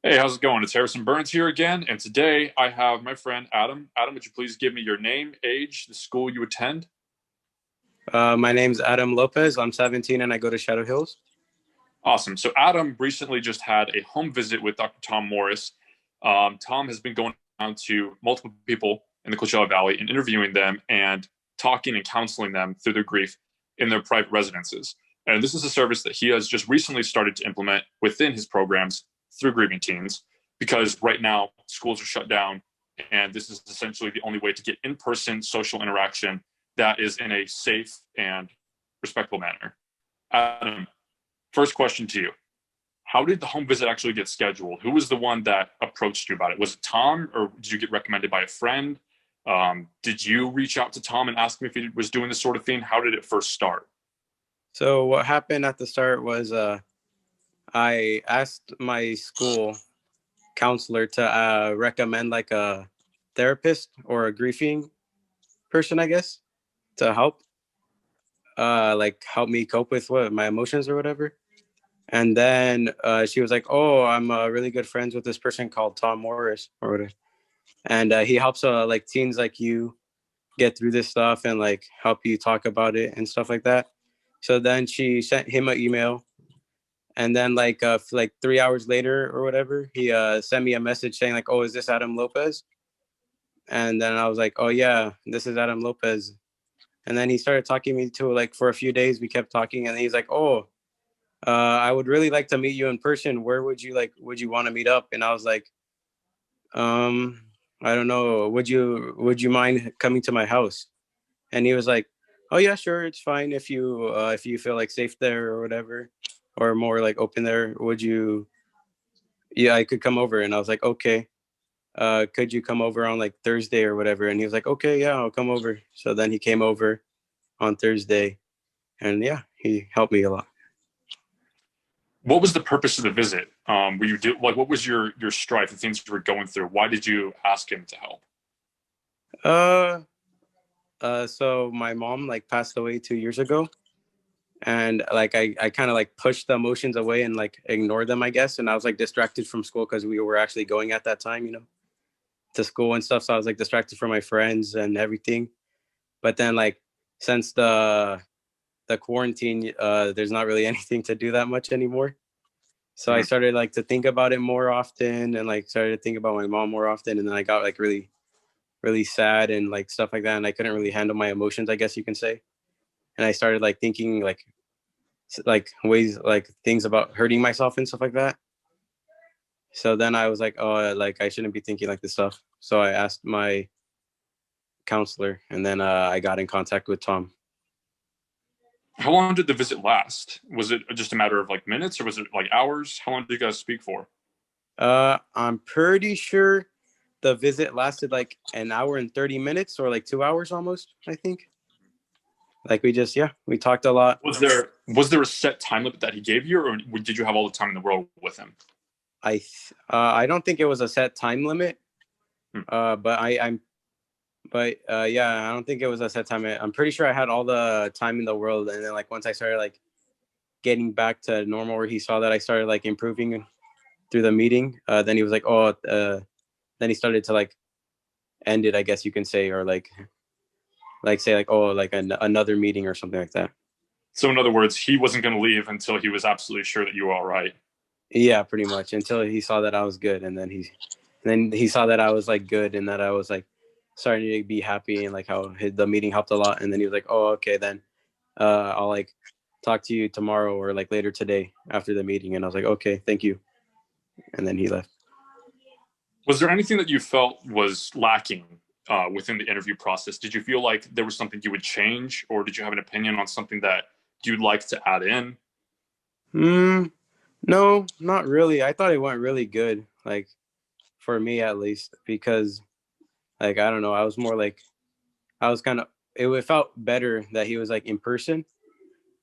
Hey, how's it going? It's Harrison Burns here again, and today I have my friend Adam. Adam, would you please give me your name, age, the school you attend? My name's Adam Lopez. I'm 17 and I go to Shadow Hills. Awesome. So Adam recently just had a home visit with Dr. Tom Morris. Tom has been going out to multiple people in the Coachella Valley and interviewing them and talking and counseling them through their grief in their private residences. And this is a service that he has just recently started to implement within his programs through grieving teens, because right now schools are shut down, and this is essentially the only way to get in-person social interaction that is in a safe and respectful manner. Adam, first question to you. How did the home visit actually get scheduled? Who was the one that approached you about it? Was it Tom, or did you get recommended by a friend? Did you reach out to Tom and ask him if he was doing this sort of thing? How did it first start? So what happened at the start was I asked my school counselor to recommend like a therapist or a grieving person, I guess, to help like help me cope with what my emotions or whatever. And then she was like, "Oh, I'm really good friends with this person called Tom Morris or whatever, and he helps like teens like you get through this stuff and like help you talk about it and stuff like that." So then she sent him an email, and then like 3 hours later or whatever, he sent me a message saying like, "Oh, is this Adam Lopez?" And then I was like, "Oh yeah, this is Adam Lopez." And then he started talking me to like for a few days. We kept talking, and he's like, "Oh, I would really like to meet you in person. Where would you like? Would you want to meet up?" And I was like, um, "I don't know. Would you mind coming to my house?" And he was like, "Oh yeah, sure, it's fine if you feel like safe there or whatever, or more like open there. Would you? Yeah, I could come over." And I was like, "Okay, could you come over on like Thursday or whatever?" And he was like, "Okay, yeah, I'll come over." So then he came over on Thursday, and yeah, he helped me a lot. What was the purpose of the visit? Were you like, what was your strife, the things you were going through? Why did you ask him to help? Uh, so my mom like passed away 2 years ago, and like I kind of like pushed the emotions away and like ignored them, I guess. And I was like distracted from school because we were actually going at that time, to school and stuff. So I was like distracted from my friends and everything. But then like since the quarantine, there's not really anything to do that much anymore. So I Mhm. started like to think about it more often and like started to think about my mom more often. And then I got like really, really sad and like stuff like that. And I couldn't really handle my emotions, I guess you can say. And I started like thinking like ways like things about hurting myself and stuff like that. So then I was like, oh, like I shouldn't be thinking like this stuff. So I asked my counselor, and then I got in contact with Tom. How long did the visit last? Was it just a matter of like minutes, or was it like hours? How long did you guys speak for? I'm pretty sure the visit lasted like an hour and 30 minutes or like 2 hours almost, I think. Like we talked a lot. Was there a set time limit that he gave you, or did you have all the time in the world with him? I don't think it was a set time limit. Hmm. But yeah, I don't think it was a set time limit. I'm pretty sure I had all the time in the world. And then like once I started like getting back to normal, where he saw that I started like improving through the meeting, then he was like, oh, then he started to like end it, I guess you can say, or like say like, oh, like another meeting or something like that. So in other words, he wasn't going to leave until he was absolutely sure that you were all right. Yeah, pretty much until he saw that I was good, and then he saw that I was like good and that I was like starting to be happy and like how the meeting helped a lot. And then he was like, oh, okay, then I'll like talk to you tomorrow or like later today after the meeting. And I was like, okay, thank you. And then he left. Was there anything that you felt was lacking within the interview process? Did you feel like there was something you would change, or did you have an opinion on something that you'd like to add in? Mm, no, not really. I thought it went really good, like for me at least, because like I don't know, I was more like I was kind of it felt better that he was like in person,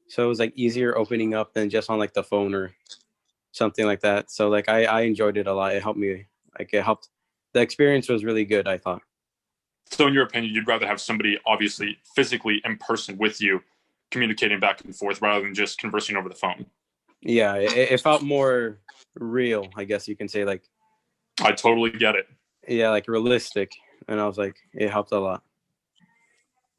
so it was like easier opening up than just on like the phone or something like that. So like I enjoyed it a lot. It helped me, like it helped. The experience was really good, I thought. So, in your opinion, you'd rather have somebody obviously physically in person with you, communicating back and forth, rather than just conversing over the phone. Yeah, it felt more. real, I guess you can say, like, I totally get it. yeah, like realistic. And I was like, it helped a lot.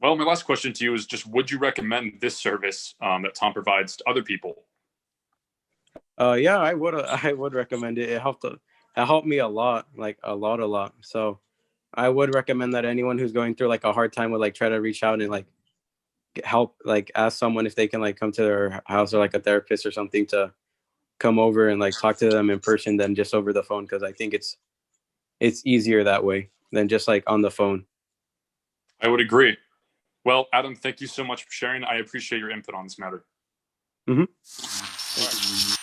Well, my last question to you is just: would you recommend this service that Tom provides to other people? Yeah, I would I would recommend it. It helped me a lot, like a lot. So I would recommend that anyone who's going through like a hard time would like try to reach out and like help, like ask someone if they can like come to their house, or like a therapist or something, to come over and like talk to them in person than just over the phone, because I think it's easier that way than just like on the phone. I would agree. Well, Adam, thank you so much for sharing. I appreciate your input on this matter. Hmm. All right.